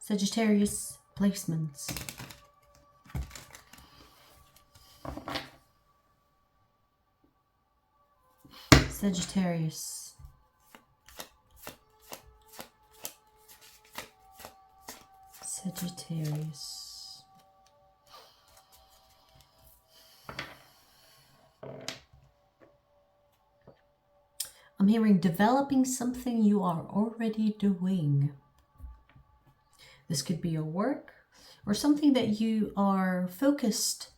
Sagittarius placements. Sagittarius. Sagittarius. I'm hearing developing something you are already doing. This could be your work or something that you are focused.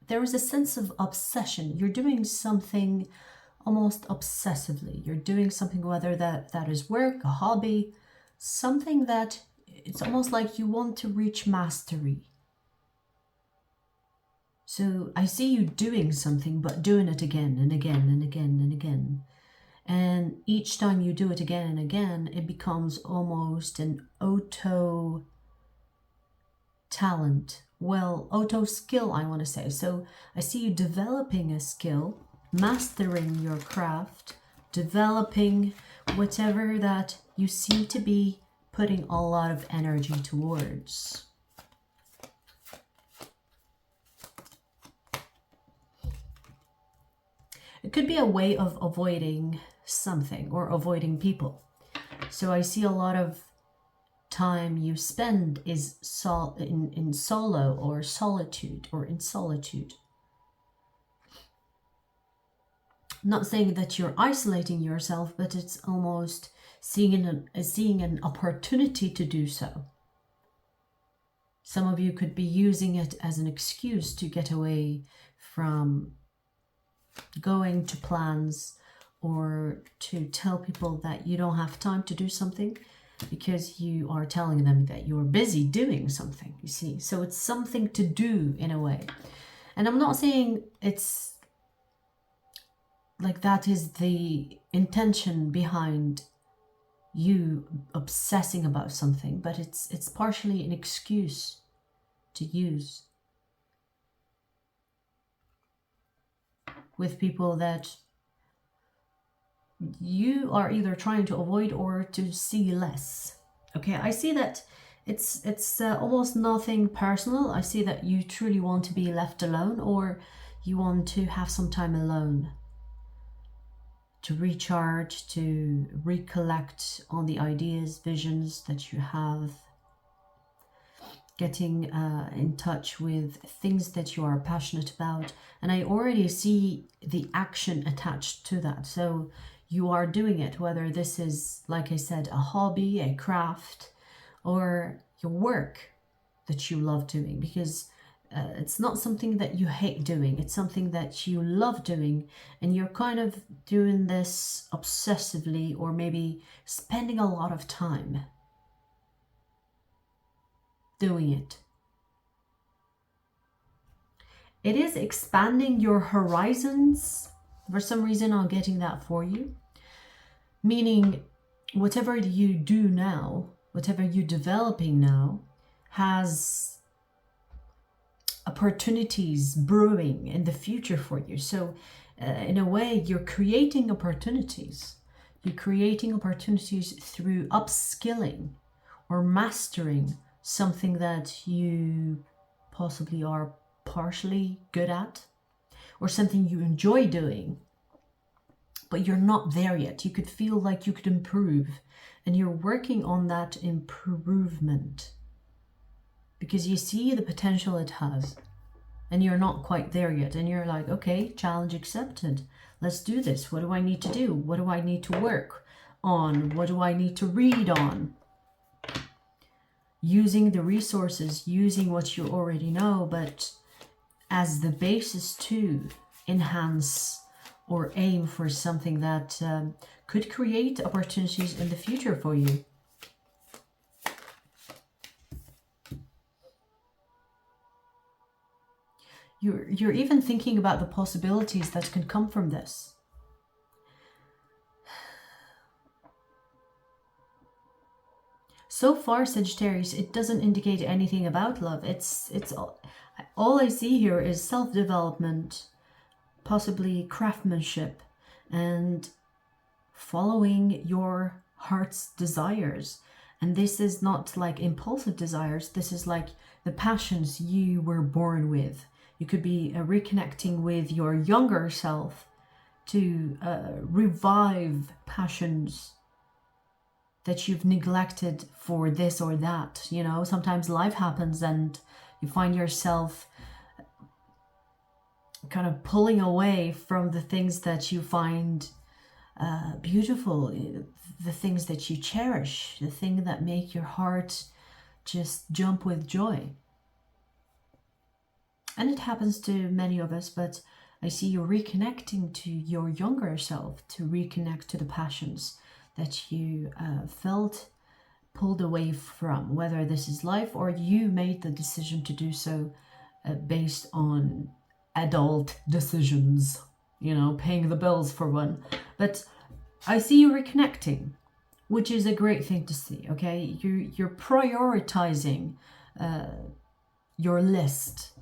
There is a sense of obsession. You're doing something almost obsessively. You're doing something, whether that is work, a hobby, something that it's almost like you want to reach mastery. So I see you doing something, but doing it again and again and again and again. And each time you do it again and again, it becomes almost an auto talent. Well, auto skill, I want to say. So I see you developing a skill, mastering your craft, developing whatever that you seem to be putting a lot of energy towards. It could be a way of avoiding something or avoiding people. So I see a lot of time you spend is in solo or solitude or in solitude. Not saying that you're isolating yourself, but it's almost seeing an opportunity to do so. Some of you could be using it as an excuse to get away from going to plans or to tell people that you don't have time to do something because you are telling them that you're busy doing something, you see. So it's something to do in a way. And I'm not saying it's like that is the intention behind you obsessing about something, but it's partially an excuse to use with people that you are either trying to avoid or to see less. Okay, I see that it's almost nothing personal. I see that you truly want to be left alone, or you want to have some time alone to recharge, to recollect on the ideas, visions that you have, getting in touch with things that you are passionate about. And I already see the action attached to that. So you are doing it, whether this is, like I said, a hobby, a craft, or your work that you love doing, because it's not something that you hate doing. It's something that you love doing, and you're kind of doing this obsessively, or maybe spending a lot of time doing it. It is expanding your horizons. For some reason, I'm getting that for you. Meaning, whatever you do now, whatever you're developing now, has opportunities brewing in the future for you. So in a way, you're creating opportunities. You're creating opportunities through upskilling or mastering something that you possibly are partially good at, or something you enjoy doing, but you're not there yet. You could feel like you could improve, and you're working on that improvement because you see the potential it has, and you're not quite there yet. And you're like, okay, challenge accepted. Let's do this. What do I need to do? What do I need to work on? What do I need to read on? Using the resources, using what you already know, but as the basis to enhance or aim for something that could create opportunities in the future for you. You're even thinking about the possibilities that can come from this. So far, Sagittarius, it doesn't indicate anything about love. It's all I see here is self-development, possibly craftsmanship, and following your heart's desires And this is not like impulsive desires. This is like the passions you were born with. You could be reconnecting with your younger self to revive passions that you've neglected for this or that. You know, sometimes life happens and you find yourself kind of pulling away from the things that you find beautiful, the things that you cherish, the things that make your heart just jump with joy. And it happens to many of us, but I see you reconnecting to your younger self, to reconnect to the passions that you felt pulled away from, whether this is life or you made the decision to do so based on adult decisions, you know, paying the bills for one. But I see you reconnecting, which is a great thing to see, okay? You're prioritizing your list,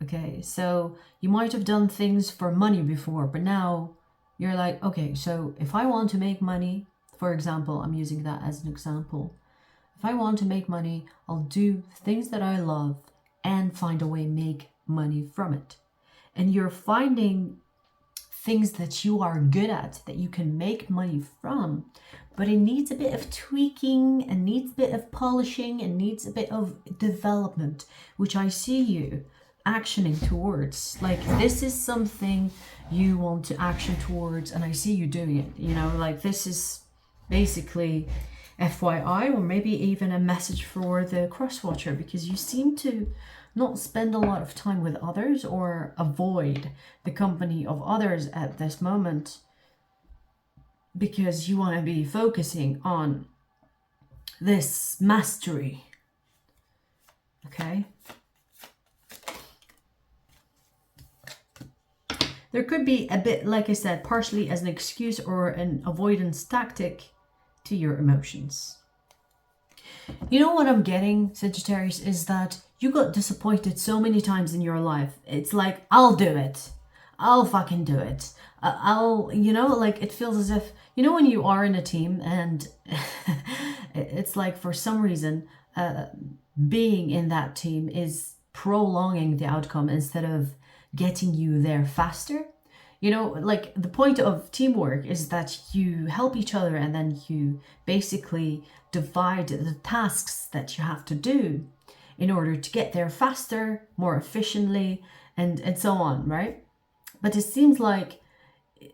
okay? So you might have done things for money before, but now you're like, okay, so if I want to make money, for example, I'm using that as an example. If I want to make money, I'll do things that I love and find a way to make money from it. And you're finding things that you are good at, that you can make money from, but it needs a bit of tweaking and needs a bit of polishing and needs a bit of development, which I see you actioning towards. Like, this is something you want to action towards, and I see you doing it, you know, like this is basically FYI, or maybe even a message for the cross-watcher, because you seem to not spend a lot of time with others or avoid the company of others at this moment because you want to be focusing on this mastery. Okay? There could be a bit, like I said, partially as an excuse or an avoidance tactic to your emotions. You know what I'm getting, Sagittarius, is that you got disappointed so many times in your life. It's like, I'll do it. I'll fucking do it. You know, like it feels as if, you know, when you are in a team and it's like for some reason, being in that team is prolonging the outcome instead of getting you there faster. You know, like the point of teamwork is that you help each other and then you basically divide the tasks that you have to do in order to get there faster, more efficiently, and so on, right? But it seems like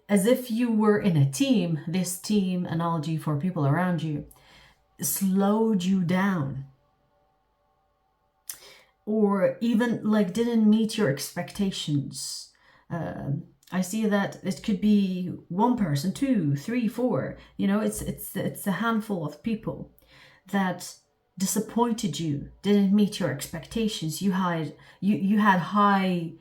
as if you were in a team, this team analogy for people around you slowed you down. Or even like didn't meet your expectations. I see that it could be one person, 2, 3, 4. You know, it's a handful of people that disappointed you, didn't meet your expectations. You had high,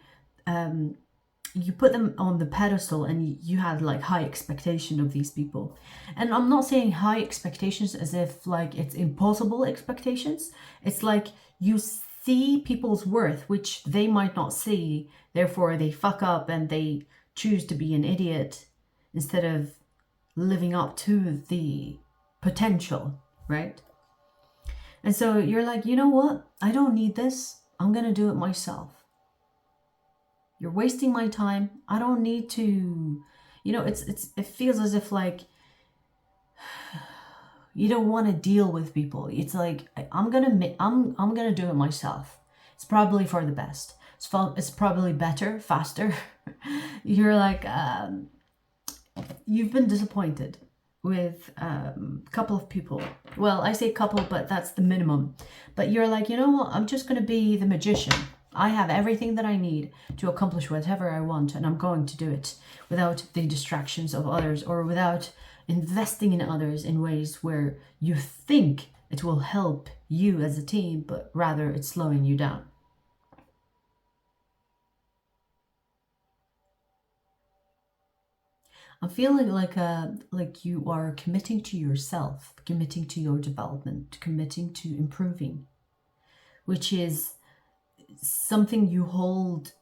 you put them on the pedestal and you had like high expectation of these people. And I'm not saying high expectations as if like it's impossible expectations. It's like you see people's worth, which they might not see. Therefore, they fuck up and they choose to be an idiot instead of living up to the potential, right? And so you're like, you know what? I don't need this. I'm going to do it myself. You're wasting my time. I don't need to, you know, it feels as if like you don't want to deal with people. It's like, I'm going to do it myself. It's probably for the best. It's probably better, faster. You're like, you've been disappointed with a couple of people. Well, I say couple, but that's the minimum. But you're like, you know what? I'm just going to be the magician. I have everything that I need to accomplish whatever I want, and I'm going to do it without the distractions of others or without investing in others in ways where you think it will help you as a team, but rather it's slowing you down. I'm feeling like you are committing to yourself, committing to your development, committing to improving, which is something you hold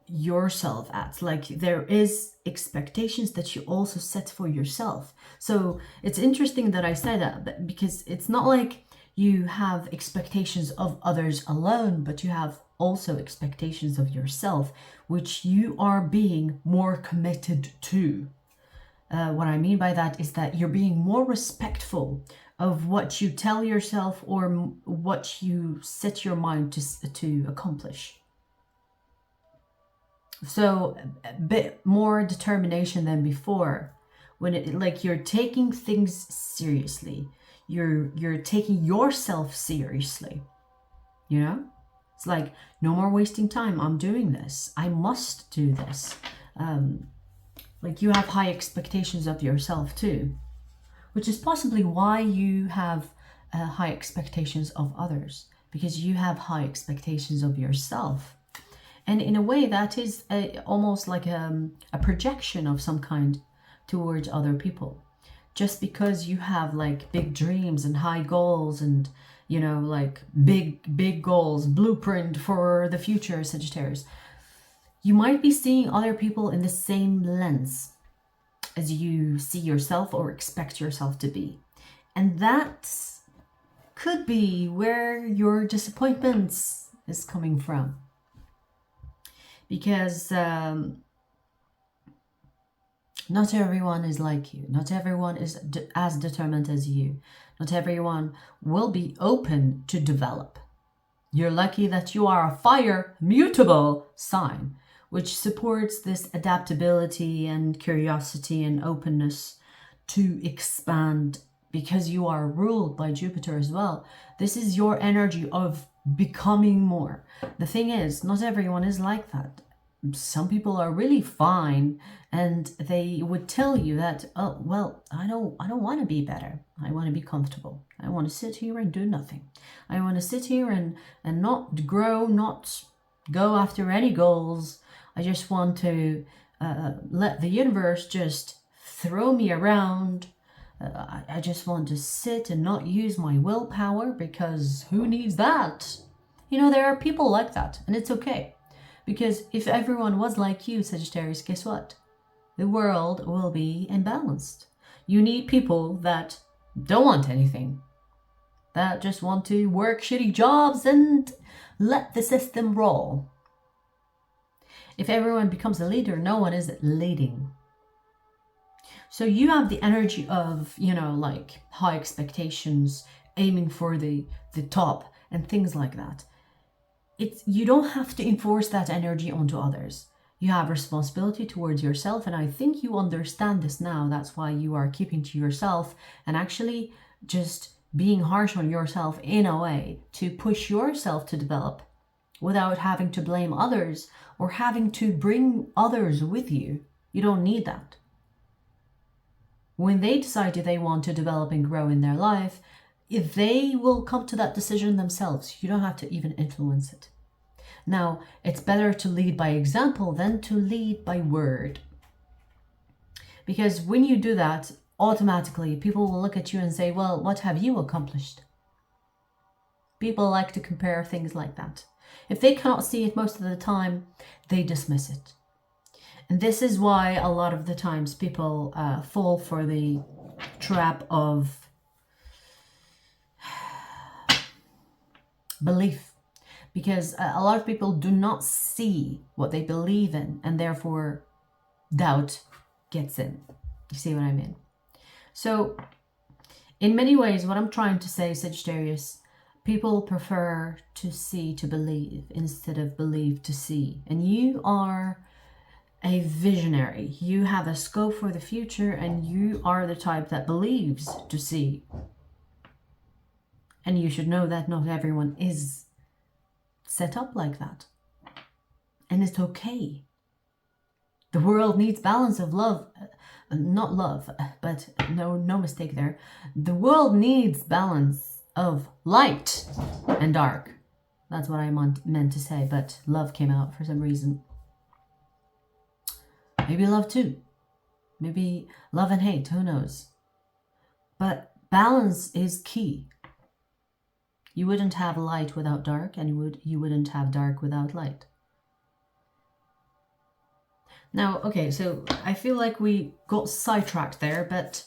yourself at. Like there is expectations that you also set for yourself. So it's interesting that I say that, because it's not like you have expectations of others alone, but you have also expectations of yourself, which you are being more committed to. What I mean by that is that you're being more respectful of what you tell yourself or what you set your mind to accomplish. So a bit more determination than before, when it, like, you're taking things seriously. You're taking yourself seriously. You know? It's like, no more wasting time. I'm doing this. I must do this. Like, you have high expectations of yourself too, which is possibly why you have high expectations of others, because you have high expectations of yourself. And in a way, that is almost like a projection of some kind towards other people. Just because you have like big dreams and high goals and, you know, like big goals, blueprint for the future, Sagittarius, you might be seeing other people in the same lens as you see yourself or expect yourself to be. And that could be where your disappointments is coming from. Because not everyone is like you. Not everyone is as determined as you. Not everyone will be open to develop. You're lucky that you are a fire mutable sign, which supports this adaptability and curiosity and openness to expand, because you are ruled by Jupiter as well. This is your energy of becoming more. The thing is, not everyone is like that. Some people are really fine and they would tell you that, oh, well, I don't want to be better. I want to be comfortable. I want to sit here and do nothing. I want to sit here and not grow, not go after any goals. I just want to let the universe just throw me around. I just want to sit and not use my willpower, because who needs that? You know, there are people like that, and it's okay. Because if everyone was like you, Sagittarius, guess what? The world will be imbalanced. You need people that don't want anything, that just want to work shitty jobs and let the system roll. If everyone becomes a leader, no one is leading. So you have the energy of, you know, like high expectations, aiming for the top and things like that. You don't have to enforce that energy onto others. You have responsibility towards yourself, and I think you understand this now. That's why you are keeping to yourself and actually just being harsh on yourself in a way to push yourself to develop without having to blame others or having to bring others with you. You don't need that. When they decide they want to develop and grow in their life, if they will come to that decision themselves, you don't have to even influence it. Now, it's better to lead by example than to lead by word. Because when you do that, automatically people will look at you and say, well, what have you accomplished? People like to compare things like that. If they cannot see it most of the time, they dismiss it. And this is why a lot of the times people fall for the trap of belief, because a lot of people do not see what they believe in, and therefore doubt gets in. You see what I mean? So in many ways, what I'm trying to say, Sagittarius, people prefer to see to believe instead of believe to see. And you are a visionary. You have a scope for the future, and you are the type that believes to see. And you should know that not everyone is set up like that. And it's okay. The world needs balance of love. Not love, but no mistake there. The world needs balance of light and dark. That's what I meant to say, but love came out for some reason. Maybe love too. Maybe love and hate, who knows? But balance is key. You wouldn't have light without dark, and you wouldn't have dark without light. Now, okay, so I feel like we got sidetracked there, but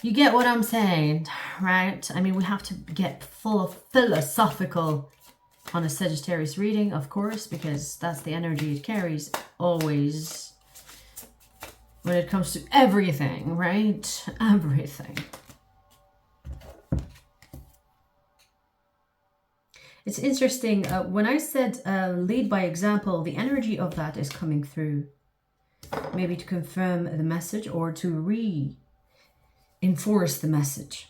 You get what I'm saying, right? I mean, we have to get full of philosophical on a Sagittarius reading, of course, because that's the energy it carries always when it comes to everything, right? Everything. It's interesting, when I said lead by example, the energy of that is coming through. Maybe to confirm the message or to reinforce the message.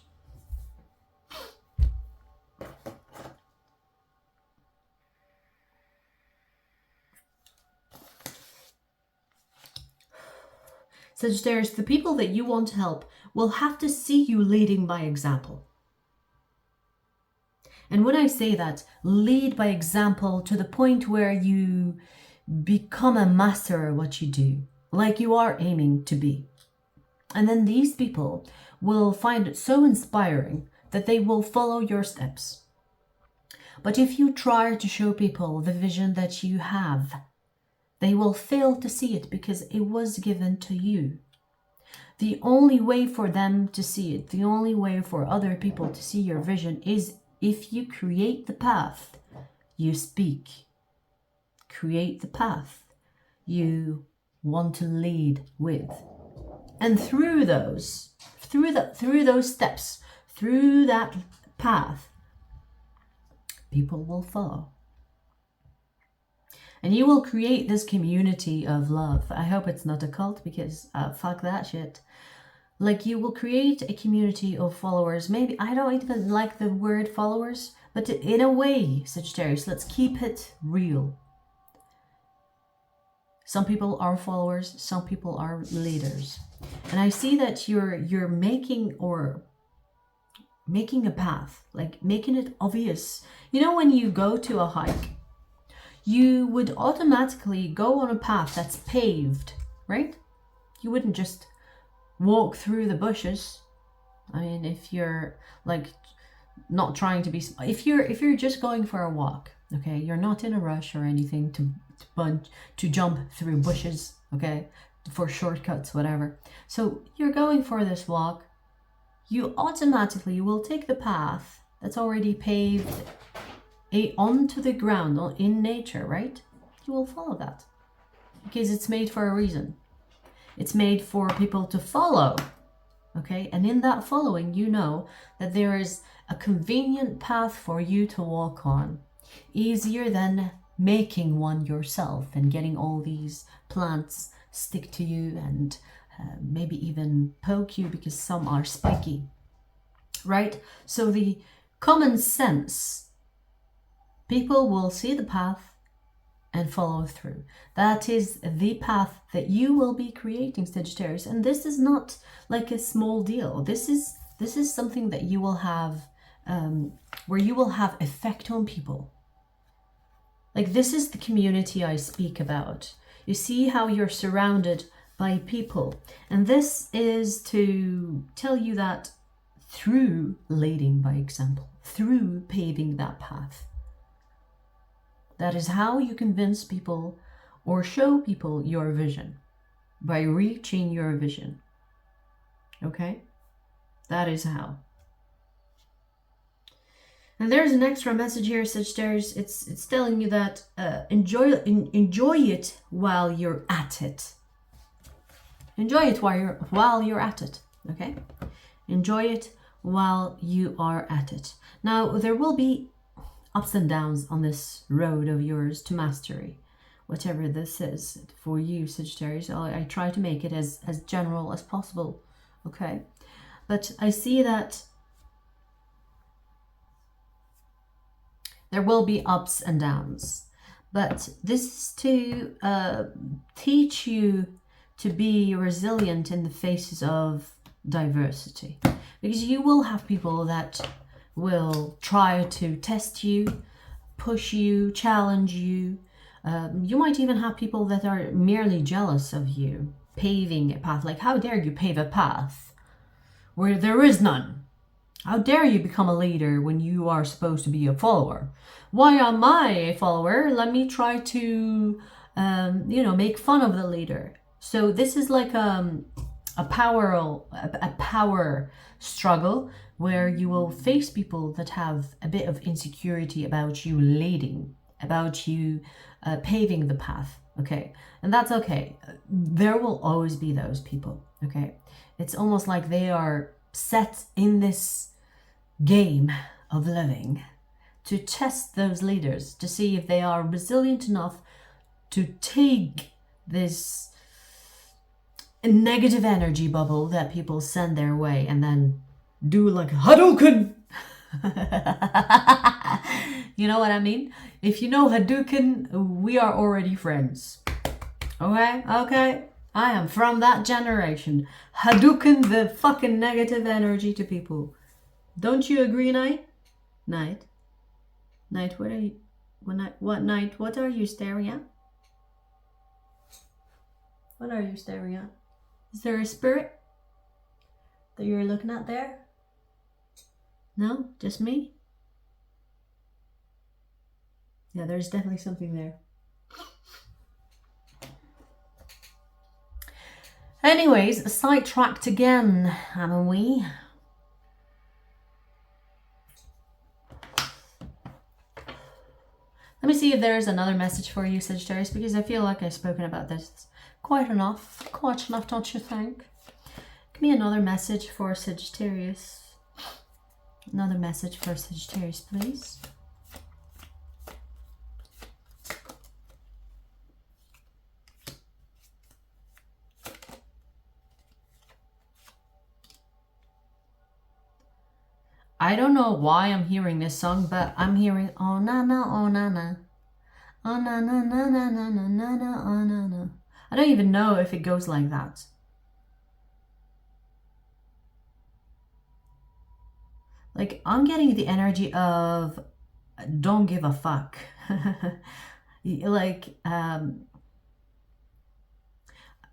Sagittarius, the people that you want to help will have to see you leading by example. And when I say that, lead by example to the point where you become a master at what you do, like you are aiming to be. And then these people will find it so inspiring that they will follow your steps. But if you try to show people the vision that you have, they will fail to see it because it was given to you. The only way for them to see it, the only way for other people to see your vision is if you create the path you speak. Create the path you want to lead with. And through those steps, through that path, people will follow. And you will create this community of love. I hope it's not a cult because fuck that shit. Like you will create a community of followers. Maybe, I don't even like the word followers, but in a way, Sagittarius, let's keep it real. Some people are followers, some people are leaders. And I see that you're making a path, like making it obvious. You know, when you go to a hike, you would automatically go on a path that's paved, right? You wouldn't just walk through the bushes. I mean, if you're like not trying to be, if you're just going for a walk, okay, you're not in a rush or anything to jump through bushes, okay, for shortcuts, whatever. So you're going for this walk, you automatically will take the path that's already paved onto the ground in nature, right? You will follow that because it's made for a reason. It's made for people to follow, okay? And in that following, you know that there is a convenient path for you to walk on, easier than making one yourself and getting all these plants stick to you and maybe even poke you because some are spiky, right? So the common sense, people will see the path and follow through. That is the path that you will be creating, Sagittarius. And this is not like a small deal. This is something that you will have, where you will have effect on people. Like, this is the community I speak about. You see how you're surrounded by people. And this is to tell you that through leading by example, through paving that path, that is how you convince people or show people your vision, by reaching your vision. Okay? That is how. And there's an extra message here, Sagittarius. It's telling you that enjoy it while you're at it. Enjoy it while you're at it. Okay? Enjoy it while you are at it. Now, there will be ups and downs on this road of yours to mastery, whatever this is for you, Sagittarius. I try to make it as general as possible, okay? But I see that there will be ups and downs, but this is to teach you to be resilient in the faces of diversity, because you will have people that will try to test you, push you, challenge you. You might even have people that are merely jealous of you paving a path. Like, how dare you pave a path where there is none? How dare you become a leader when you are supposed to be a follower? Why am I a follower? Let me try to, make fun of the leader. So this is like a a power struggle where you will face people that have a bit of insecurity about you leading, about you paving the path. Okay, and that's okay. There will always be those people. Okay, it's almost like they are set in this game of living to test those leaders, to see if they are resilient enough to take this negative energy bubble that people send their way and then do like Hadouken. You know what I mean? If you know Hadouken, we are already friends. Okay? I am from that generation. Hadouken the fucking negative energy to people. Don't you agree, Night? Night, what are you... What are you staring at? What are you staring at? Is there a spirit that you're looking at there? No? Just me? Yeah, there's definitely something there. Anyways, sidetracked again, haven't we? Let me see if there is another message for you, Sagittarius, because I feel like I've spoken about this quite enough, don't you think? Give me another message for Sagittarius. Another message for Sagittarius, please. I don't know why I'm hearing this song, but I'm hearing oh na na, oh na na. Oh na na na na na na na na, oh na na. I don't even know if it goes like that. Like, I'm getting the energy of don't give a fuck. Like, I'm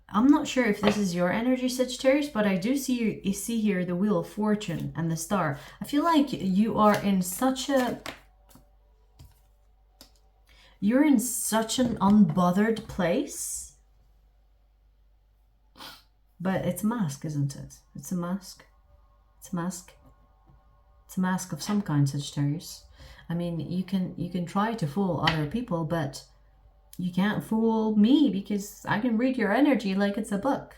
not sure if this is your energy, Sagittarius, but I do see here the Wheel of Fortune and the Star. I feel like you are in such a... You're in such an unbothered place. But it's a mask, isn't it? It's a mask. It's a mask. It's a mask of some kind, Sagittarius. I mean, you can try to fool other people, but you can't fool me because I can read your energy like it's a book.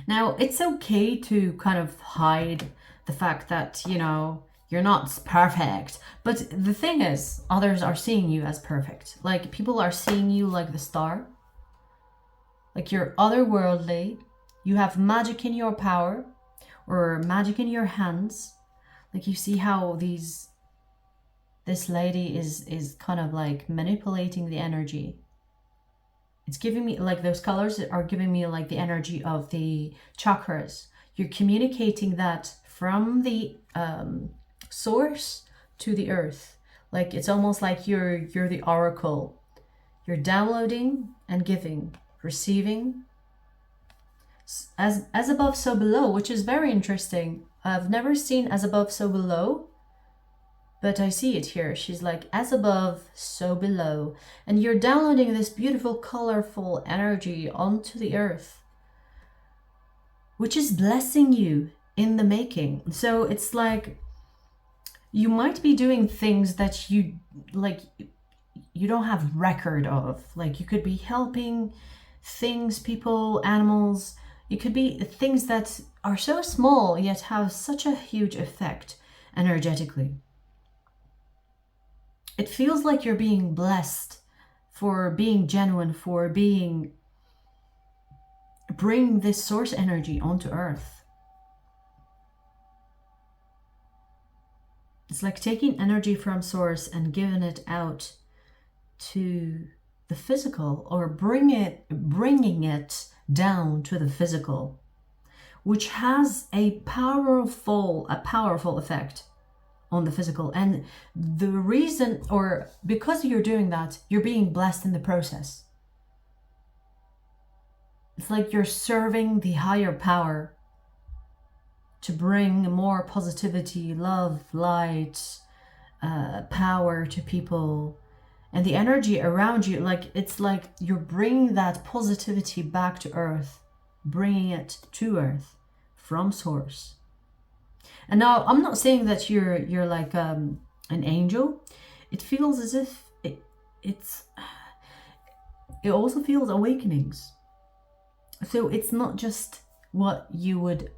Now, it's okay to kind of hide the fact that, you know, you're not perfect. But the thing is, others are seeing you as perfect. Like, people are seeing you like the star. Like, you're otherworldly. You have magic in your power or magic in your hands. Like, you see how this lady is kind of like manipulating the energy. It's giving me like those colors are giving me like the energy of the chakras. You're communicating that from the source to the earth. Like, it's almost like you're the oracle. You're downloading and giving, receiving. As above, so below, which is very interesting. I've never seen as above, so below. But I see it here. She's like, as above, so below. And you're downloading this beautiful, colorful energy onto the earth, which is blessing you in the making. So it's like, you might be doing things that you don't have record of. Like, you could be helping things, people, animals. It could be things that are so small, yet have such a huge effect energetically. It feels like you're being blessed for being genuine, for bringing this source energy onto earth. It's like taking energy from source and giving it out to the physical, or bringing it down to the physical, which has a powerful effect on the physical. And the reason, or because you're doing that, you're being blessed in the process. It's like you're serving the higher power to bring more positivity, love, light, power to people. And the energy around you, like, it's like you're bringing that positivity back to earth. bringing it to Earth from source. And now I'm not saying that you're like an angel. It feels as if it also feels awakenings. So it's not just what you would.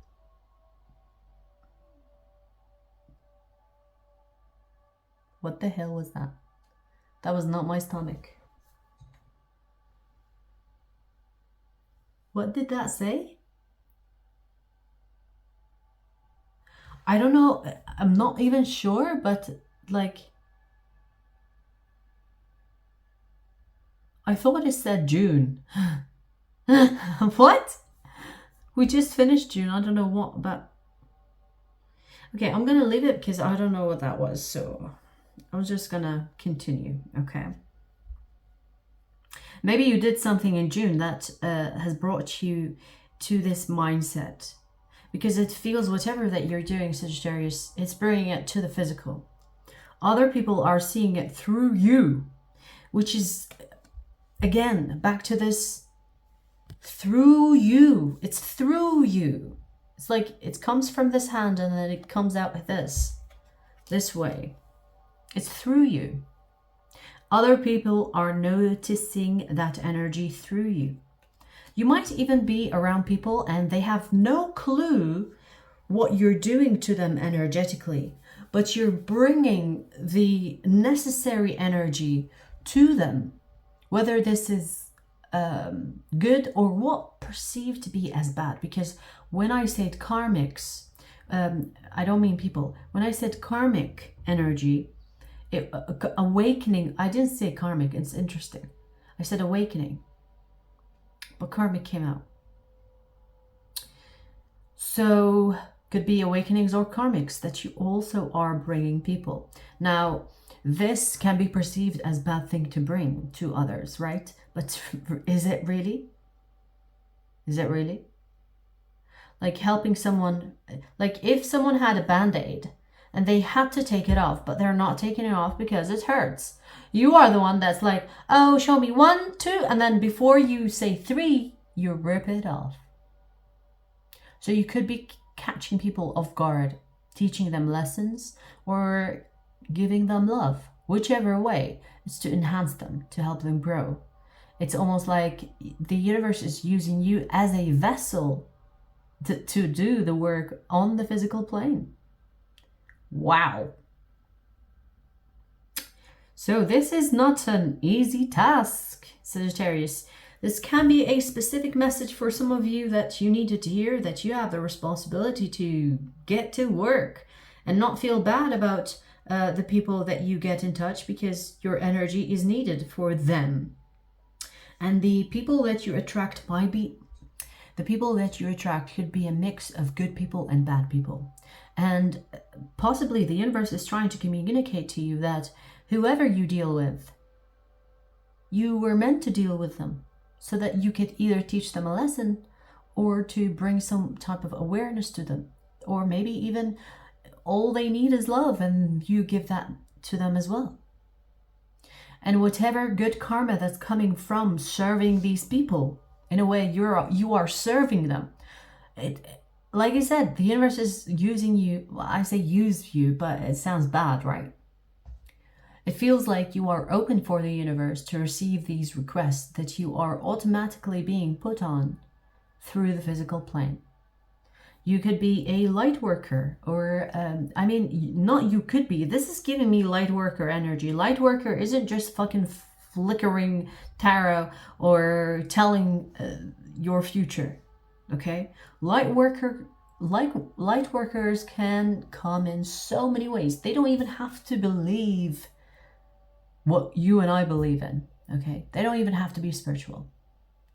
What the hell was that? That was not my stomach. What did that say? I don't know. I'm not even sure, but like, I thought it said June. What? We just finished June. I don't know what, but okay, I'm gonna leave it because I don't know what that was. So I'm just gonna continue. Okay. Maybe you did something in June that has brought you to this mindset, because it feels whatever that you're doing, Sagittarius, it's bringing it to the physical. Other people are seeing it through you, which is, again, back to this through you. It's through you. It's like it comes from this hand and then it comes out with this way. It's through you. Other people are noticing that energy through you. You might even be around people and they have no clue what you're doing to them energetically, but you're bringing the necessary energy to them, whether this is good or what perceived to be as bad. Because when I said karmics, I don't mean people. When I said karmic energy, awakening, I didn't say karmic, it's interesting. I said awakening, but karmic came out. So could be awakenings or karmics that you also are bringing people. Now, this can be perceived as a bad thing to bring to others, right? But is it really? Is it really? Like helping someone, like if someone had a band-aid and they had to take it off, but they're not taking it off because it hurts. You are the one that's like, oh, show me 1, 2, and then before you say 3, you rip it off. So you could be catching people off guard, teaching them lessons, or giving them love. Whichever way, it's to enhance them, to help them grow. It's almost like the universe is using you as a vessel to do the work on the physical plane. Wow. So this is not an easy task, Sagittarius. This can be a specific message for some of you that you needed to hear, that you have the responsibility to get to work and not feel bad about the people that you get in touch, because your energy is needed for them. And the people that you attract could be a mix of good people and bad people. And possibly the universe is trying to communicate to you that whoever you deal with, you were meant to deal with them so that you could either teach them a lesson or to bring some type of awareness to them. Or maybe even all they need is love and you give that to them as well. And whatever good karma that's coming from serving these people, in a way you are serving them. Like I said, the universe is using you. Well, I say use you, but it sounds bad, right? It feels like you are open for the universe to receive these requests that you are automatically being put on through the physical plane. You could be a light worker, or not you could be. This is giving me light worker energy. Light worker isn't just fucking flickering tarot or telling your future. Okay, light workers can come in so many ways. They don't even have to believe what you and I believe in. Okay, they don't even have to be spiritual.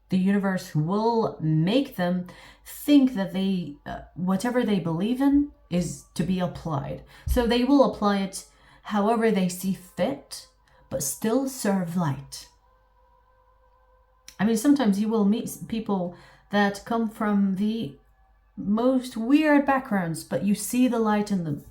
The universe will make them think that they whatever they believe in is to be applied. So they will apply it however they see fit, but still serve light. I mean, sometimes you will meet people that come from the most weird backgrounds, but you see the light in them.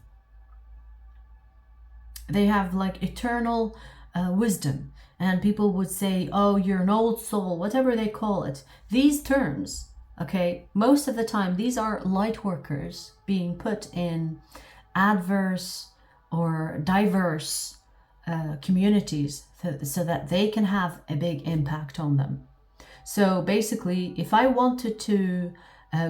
They have like eternal wisdom, and people would say, oh, you're an old soul, whatever they call it. These terms Okay, most of the time these are light workers being put in adverse or diverse communities so that they can have a big impact on them. So basically, if I wanted to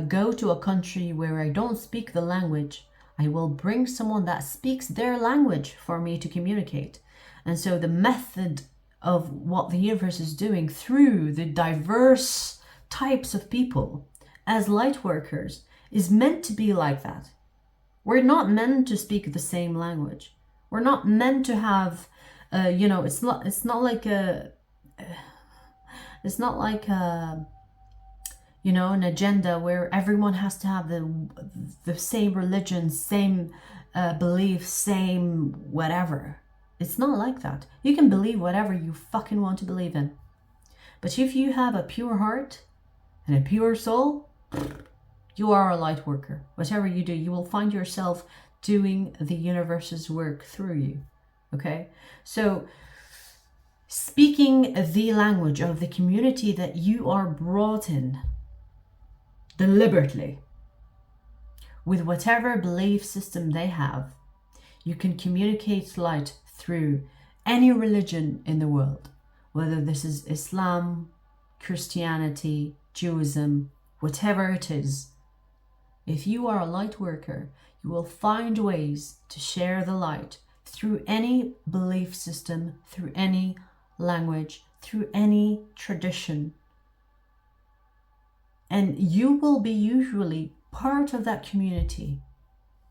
go to a country where I don't speak the language, I will bring someone that speaks their language for me to communicate. And so the method of what the universe is doing through the diverse types of people as light workers is meant to be like that. We're not meant to speak the same language. We're not meant to have, it's not like an agenda where everyone has to have the same religion, same belief, same whatever. It's not like that. You can believe whatever you fucking want to believe in. But if you have a pure heart and a pure soul, you are a light worker. Whatever you do, you will find yourself doing the universe's work through you. Okay? So, speaking the language of the community that you are brought in deliberately, with whatever belief system they have, you can communicate light through any religion in the world, whether this is Islam, Christianity, Judaism, whatever it is. If you are a light worker, you will find ways to share the light through any belief system, through any language, through any tradition. And you will be usually part of that community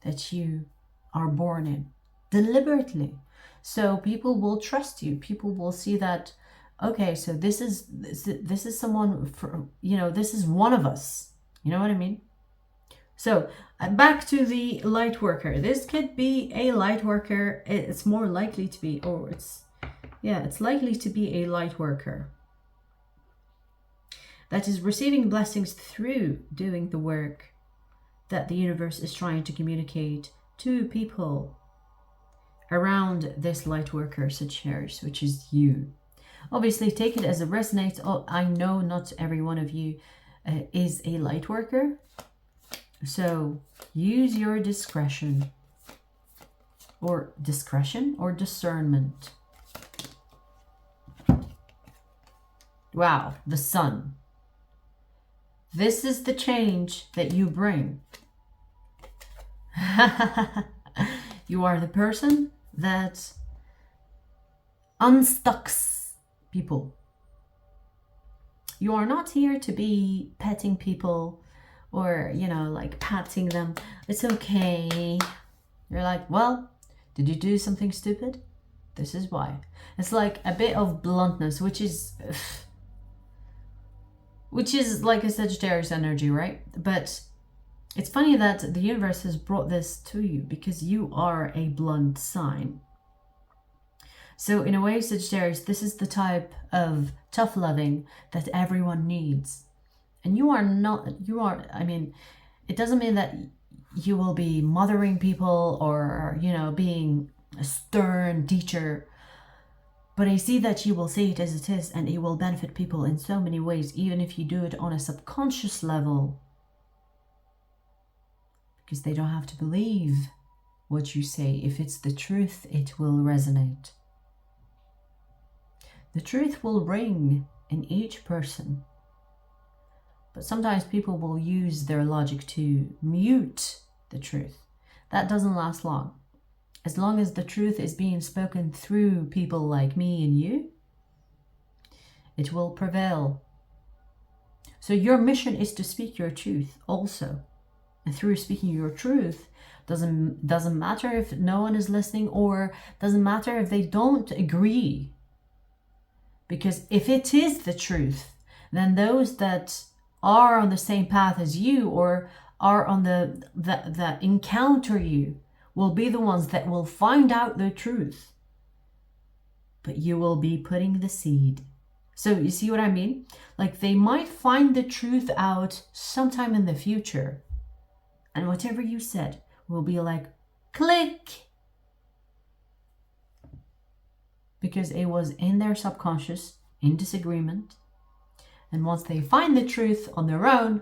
that you are born in, deliberately. So people will trust you. People will see that, okay, so this is someone, this is one of us. You know what I mean? So back to the light worker. This could be a light worker. It's more likely to be, it's likely to be a light worker that is receiving blessings through doing the work that the universe is trying to communicate to people around this light worker, Sagittarius, which is you. Obviously, take it as it resonates. Oh, I know not every one of you is a light worker. So use your discretion or discernment. Wow, the sun. This is the change that you bring. You are the person that unstucks people. You are not here to be petting people or, like patting them. It's okay. You're like, well, did you do something stupid? This is why. It's like a bit of bluntness, which is like a Sagittarius energy, right? But it's funny that the universe has brought this to you because you are a blunt sign. So in a way, Sagittarius, this is the type of tough loving that everyone needs. And it doesn't mean that you will be mothering people or, being a stern teacher. But I see that you will see it as it is, and it will benefit people in so many ways, even if you do it on a subconscious level. Because they don't have to believe what you say. If it's the truth, it will resonate. The truth will ring in each person. But sometimes people will use their logic to mute the truth. That doesn't last long. As long as the truth is being spoken through people like me and you, it will prevail. So your mission is to speak your truth also. And through speaking your truth, doesn't matter if no one is listening, or doesn't matter if they don't agree. Because if it is the truth, then those that are on the same path as you, or are on that encounter you, will be the ones that will find out the truth. But you will be putting the seed. So you see what I mean? Like, they might find the truth out sometime in the future. And whatever you said will be like, click. Because it was in their subconscious, in disagreement. And once they find the truth on their own,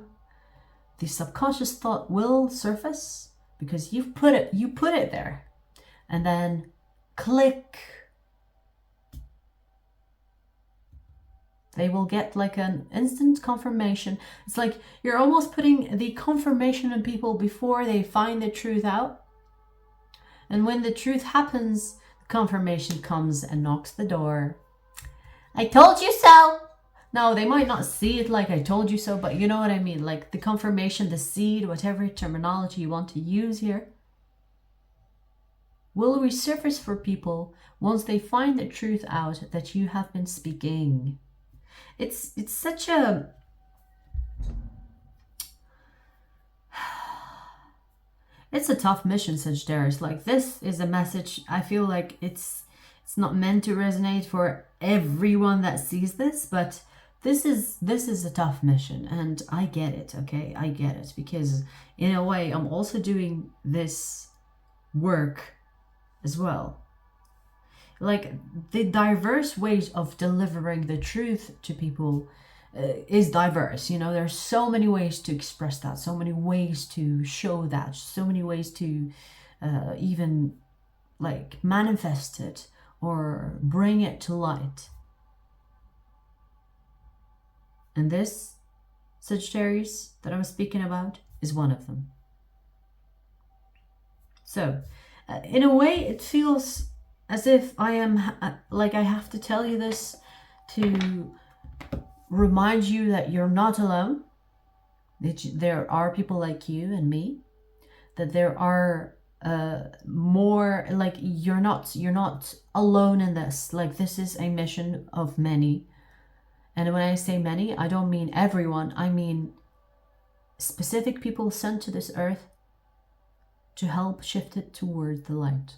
the subconscious thought will surface because you put it there, and then click, they will get like an instant confirmation. It's like you're almost putting the confirmation in people before they find the truth out. And when the truth happens, the confirmation comes and knocks the door. I told you so. No, they might not see it like I told you so, but you know what I mean. Like the confirmation, the seed, whatever terminology you want to use here, will resurface for people once they find the truth out that you have been speaking. It's such a... It's a tough mission, Sagittarius. Like, this is a message, I feel like it's not meant to resonate for everyone that sees this, but this is a tough mission, and I get it, okay? I get it, because in a way, I'm also doing this work as well. Like, the diverse ways of delivering the truth to people is diverse. You know, there's so many ways to express that, so many ways to show that, so many ways to even like manifest it or bring it to light. And this Sagittarius that I'm speaking about is one of them. So in a way, it feels as if I am like, I have to tell you this to remind you that you're not alone, that there are people like you and me, that there are more, like you're not alone in this. Like, this is a mission of many. And when I say many, I don't mean everyone. I mean specific people sent to this earth to help shift it towards the light.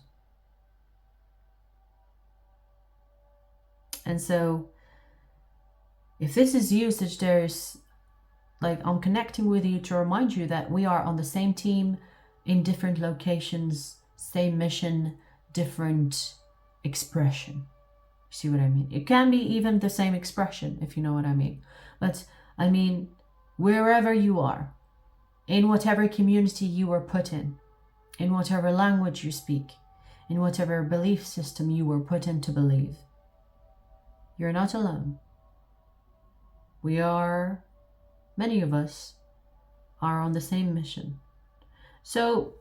And so, if this is you, Sagittarius, like, I'm connecting with you to remind you that we are on the same team in different locations, same mission, different expression. See what I mean? It can be even the same expression, if you know what I mean. But I mean, wherever you are, in whatever community you were put in whatever language you speak, in whatever belief system you were put in to believe, you're not alone. We are, many of us are on the same mission. So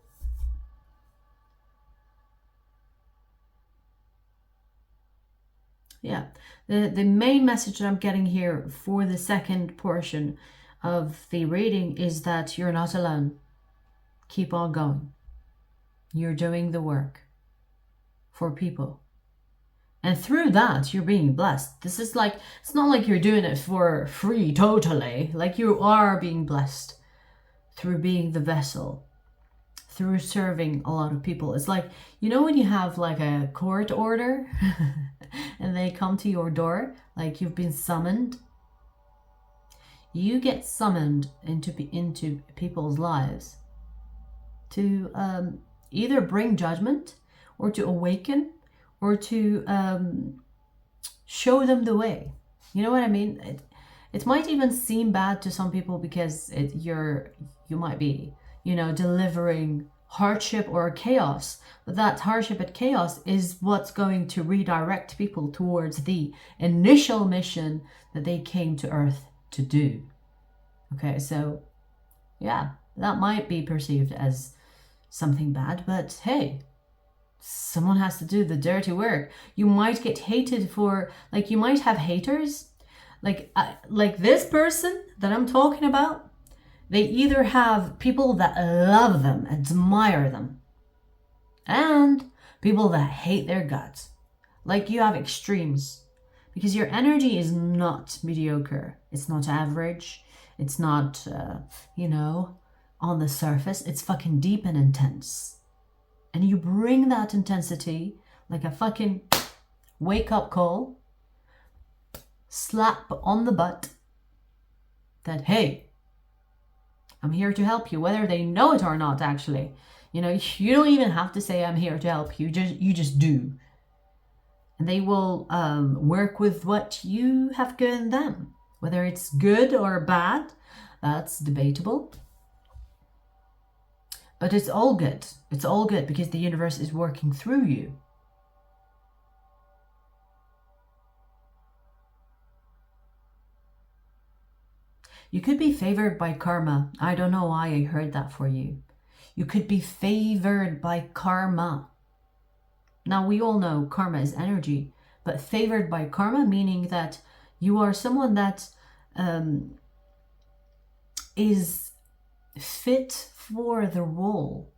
yeah, the main message that I'm getting here for the second portion of the reading is that you're not alone. Keep on going. You're doing the work for people. And through that, you're being blessed. This is like, it's not like you're doing it for free totally. Like, you are being blessed through being the vessel, through serving a lot of people. It's like, you know, when you have like a court order and they come to your door, like you've been summoned. You get summoned into people's lives to either bring judgment or to awaken or to show them the way. You know what I mean? It might even seem bad to some people because you might be, you know, delivering hardship or chaos. But that hardship and chaos is what's going to redirect people towards the initial mission that they came to Earth to do. Okay, so yeah, that might be perceived as something bad, but hey, someone has to do the dirty work. You might get hated for, like, you might have haters. Like this person that I'm talking about, they either have people that love them, admire them, and people that hate their guts. Like, you have extremes, because your energy is not mediocre. It's not average. It's not, you know, on the surface. It's fucking deep and intense. And you bring that intensity like a fucking wake-up call, slap on the butt, that, hey, I'm here to help you, whether they know it or not, actually. You know, you don't even have to say I'm here to help you. You just do. And they will work with what you have given them. Whether it's good or bad, that's debatable. But it's all good. It's all good because the universe is working through you. You could be favored by karma. I don't know why I heard that for you. You could be favored by karma. Now, we all know karma is energy, but favored by karma, meaning that you are someone that is fit for the role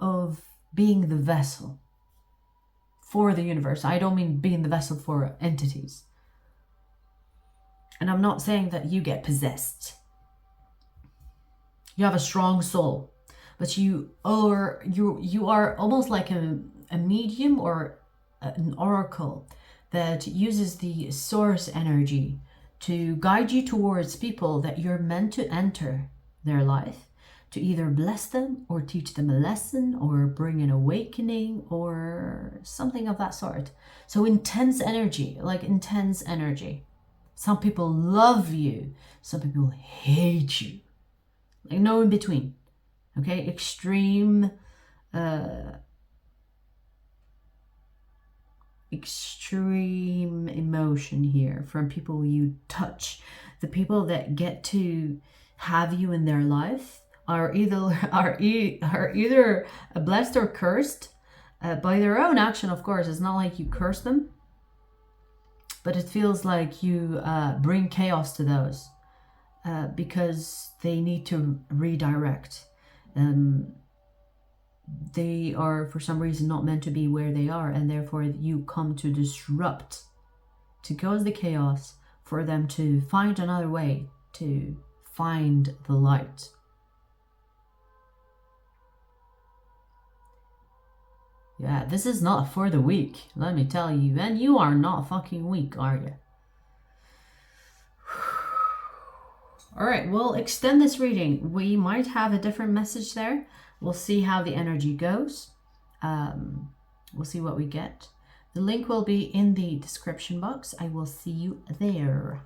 of being the vessel for the universe. I don't mean being the vessel for entities. And I'm not saying that you get possessed. You have a strong soul, but you are almost like a medium or an oracle that uses the source energy to guide you towards people that you're meant to enter their life, to either bless them or teach them a lesson or bring an awakening or something of that sort. So intense energy, like intense energy. Some people love you, some people hate you. Like no in between. Okay, extreme emotion here from people you touch. The people that get to have you in their life are either blessed or cursed by their own action. Of course, it's not like you curse them, but it feels like you bring chaos to those because they need to redirect. They are for some reason not meant to be where they are, and therefore you come to disrupt, to cause the chaos for them to find another way to find the light. Yeah, this is not for the weak, let me tell you. And you are not fucking weak, are you? All right, we'll extend this reading. We might have a different message there. We'll see how the energy goes. We'll see what we get. The link will be in the description box. I will see you there.